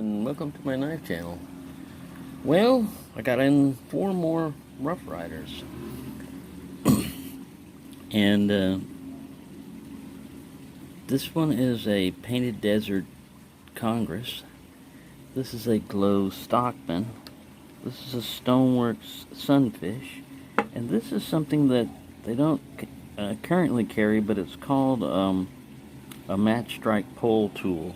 and welcome to my knife channel. Well, I got in 4 more Rough Riders. And this one is a Painted Desert Congress. This is a glow Stockman. This is a Stoneworx Sunfish. And this is something that they don't currently carry, but it's called a match strike pull tool.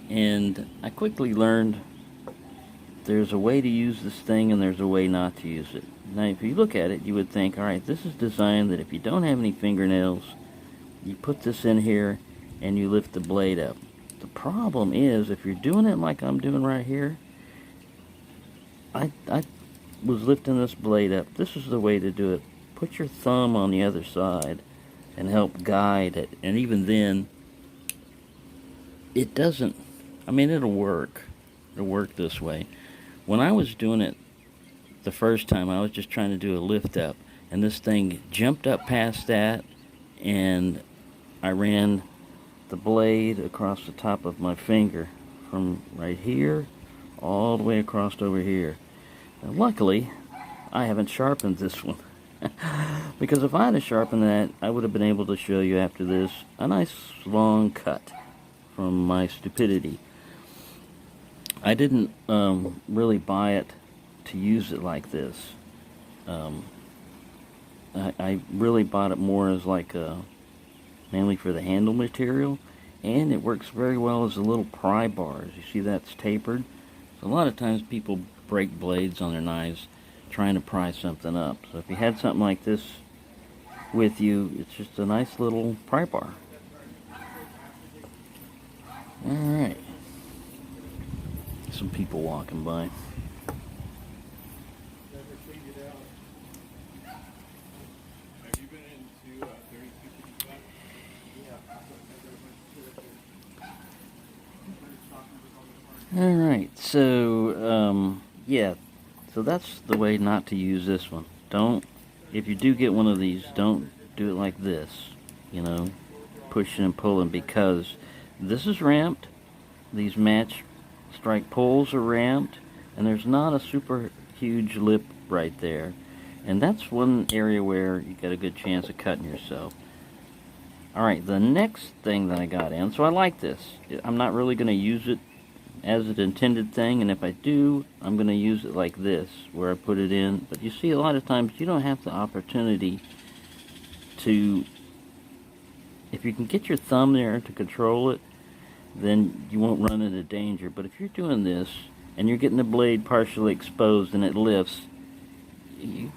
And I quickly learned there's a way to use this thing and there's a way not to use it. Now, if you look at it, you would think, alright, this is designed that if you don't have any fingernails, you put this in here and you lift the blade up. The problem is, if you're doing it like I'm doing right here, I was lifting this blade up. This is the way to do it. Put your thumb on the other side and help guide it. And even then, it doesn't, I mean, it'll work. It'll work this way. When I was doing it the first time, I was just trying to do a lift up, and this thing jumped up past that, and I ran the blade across the top of my finger from right here all the way across over here. Now, luckily, I haven't sharpened this one. Because if I had sharpened that, I would have been able to show you after this a nice long cut from my stupidity. I didn't really buy it to use it like this. I really bought it more as like mainly for the handle material, and it works very well as a little pry bars. You see that's tapered. So a lot of times people break blades on their knives trying to pry something up. So if you had something like this with you, it's just a nice little pry bar. Alright. Some people walking by. Alright, so, yeah, so that's the way not to use this one. Don't, if you do get one of these, don't do it like this, you know, pushing and pulling, because this is ramped, these match strike pulls are ramped, and there's not a super huge lip right there. And that's one area where you got a good chance of cutting yourself. Alright, the next thing that I got in, so I like this. I'm not really going to use it as an intended thing, and if I do, I'm going to use it like this, where I put it in. But you see, a lot of times you don't have the opportunity to, if you can get your thumb there to control it, then you won't run into danger. But if you're doing this and you're getting the blade partially exposed and it lifts,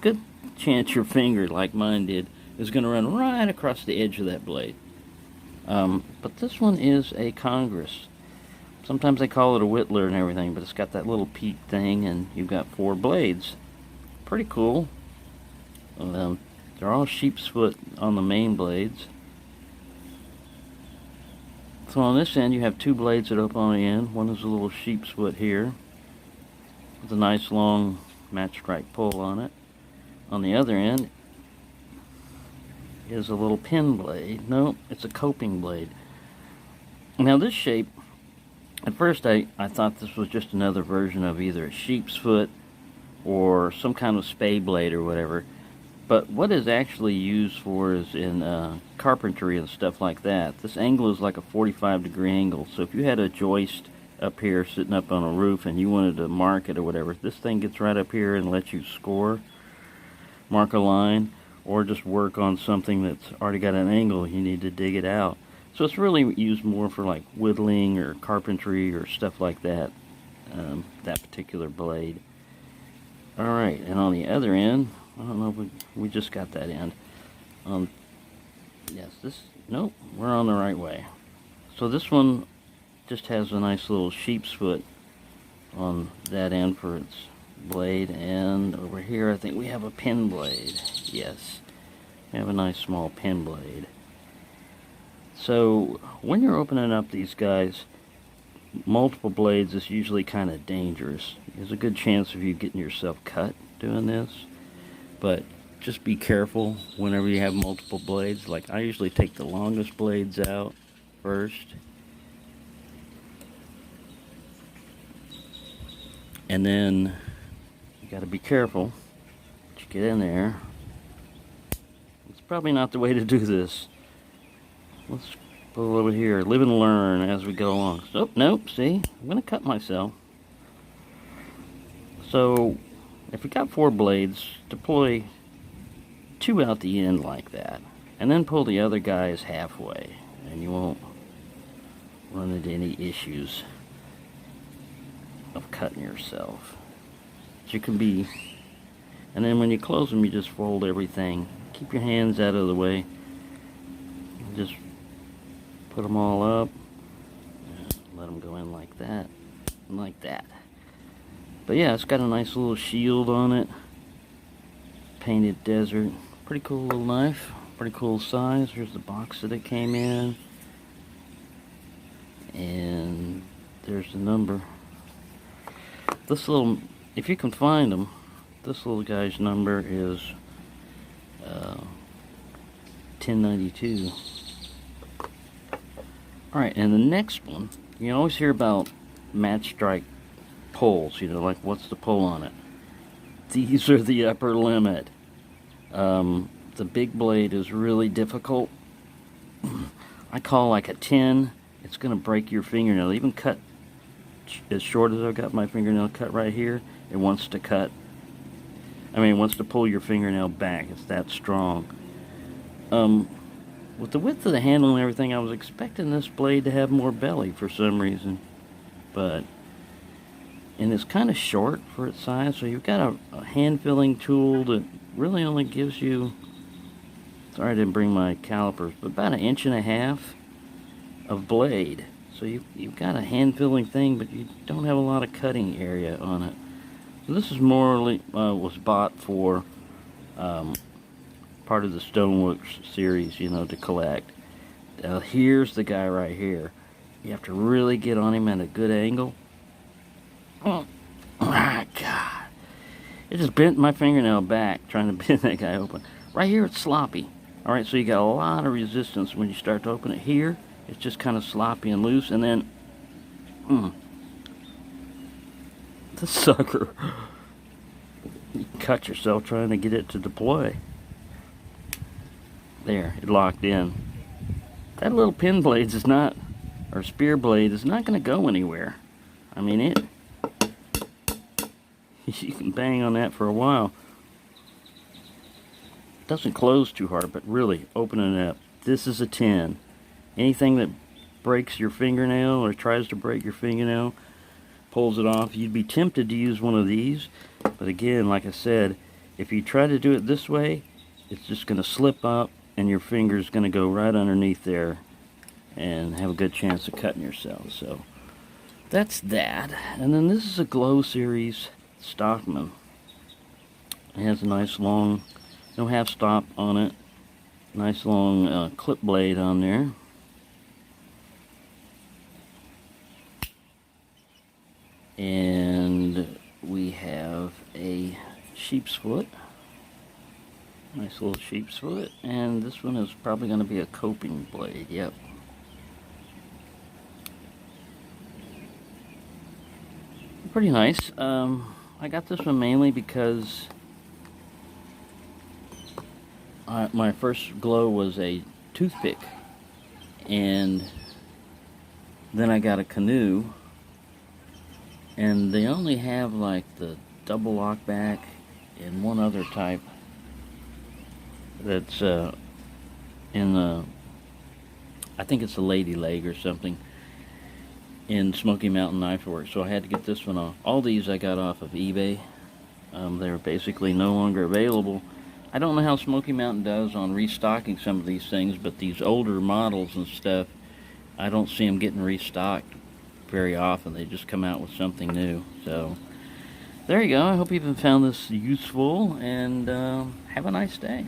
good chance your finger, like mine did, is going to run right across the edge of that blade. But this one is a Congress. Sometimes they call it a whittler and everything, but it's got that little peak thing, and you've got 4 blades. Pretty cool. They're all sheep's foot on the main blades. So on this end, you have 2 blades that open on the end. One is a little sheep's foot here, with a nice long match strike pull on it. On the other end is a little pin blade. No, it's a coping blade. Now this shape, at first I thought this was just another version of either a sheep's foot or some kind of spade blade or whatever. But what it's actually used for is in carpentry and stuff like that. This angle is like a 45-degree angle. So if you had a joist up here sitting up on a roof and you wanted to mark it or whatever, this thing gets right up here and lets you score, mark a line, or just work on something that's already got an angle. You need to dig it out. So it's really used more for like whittling or carpentry or stuff like that, that particular blade. Alright, and on the other end, I don't know if we just got that end. Yes, nope, we're on the right way. So this one just has a nice little sheep's foot on that end for its blade, and over here I think we have a pin blade. Yes, we have a nice small pin blade. So when you're opening up these guys, multiple blades is usually kind of dangerous. There's a good chance of you getting yourself cut doing this, but just be careful whenever you have multiple blades. Like, I usually take the longest blades out first, And then you got to be careful that you get in there. It's probably not the way to do this. Let's pull over here. Live and learn as we go along. Oh, nope, see? I'm going to cut myself. So, if we got 4 blades, deploy 2 out the end like that. And then pull the other guys halfway. And you won't run into any issues of cutting yourself. You can be... And then when you close them, you just fold everything. Keep your hands out of the way. Just put them all up. Let them go in like that. And like that. But yeah, it's got a nice little shield on it. Painted desert. Pretty cool little knife. Pretty cool size. Here's the box that it came in. And there's the number. This little, if you can find them, this little guy's number is 1092. Alright, and the next one, you always hear about match strike pulls, you know, like what's the pull on it? These are the upper limit. The big blade is really difficult. I call like a 10. It's going to break your fingernail. Even cut as short as I've got my fingernail cut right here, it wants to cut. I mean, it wants to pull your fingernail back. It's that strong. With the width of the handle and everything, I was expecting this blade to have more belly for some reason. And it's kind of short for its size, so you've got a hand-filling tool that really only gives you, sorry I didn't bring my calipers, but about 1.5 inches of blade. So you've got a hand-filling thing, but you don't have a lot of cutting area on it. So this is was bought for part of the Stoneworx series, you know, to collect. Now here's the guy right here. You have to really get on him at a good angle. Oh my God. It just bent my fingernail back trying to bend that guy open. Right here it's sloppy. Alright, so you got a lot of resistance when you start to open it. Here, it's just kind of sloppy and loose, and then the sucker, you cut yourself trying to get it to deploy. There, it locked in. That little pin blade is not, or spear blade is not going to go anywhere. I mean, you can bang on that for a while. It doesn't close too hard, but really opening it up. This is a 10. Anything that breaks your fingernail or tries to break your fingernail, pulls it off. You'd be tempted to use one of these, but again, like I said, if you try to do it this way, it's just going to slip up and your finger's going to go right underneath there and have a good chance of cutting yourself. So that's that. And then this is a Glow Series Stockman. It has a nice long, no half stop on it, nice long clip blade on there. And we have a sheep's foot. Nice little sheep's foot. And this one is probably going to be a coping blade. Yep. Pretty nice. I got this one mainly because my first Glow was a toothpick. And then I got a canoe. And they only have like the double lock back and one other type that's in the, I think it's a lady leg or something, in Smoky Mountain Knife Works. So I had to get this one off. All these I got off of eBay. They're basically no longer available. I don't know how Smoky Mountain does on restocking some of these things, but these older models and stuff, I don't see them getting restocked very often. They just come out with something new. So there you go. I hope you've found this useful, and have a nice day.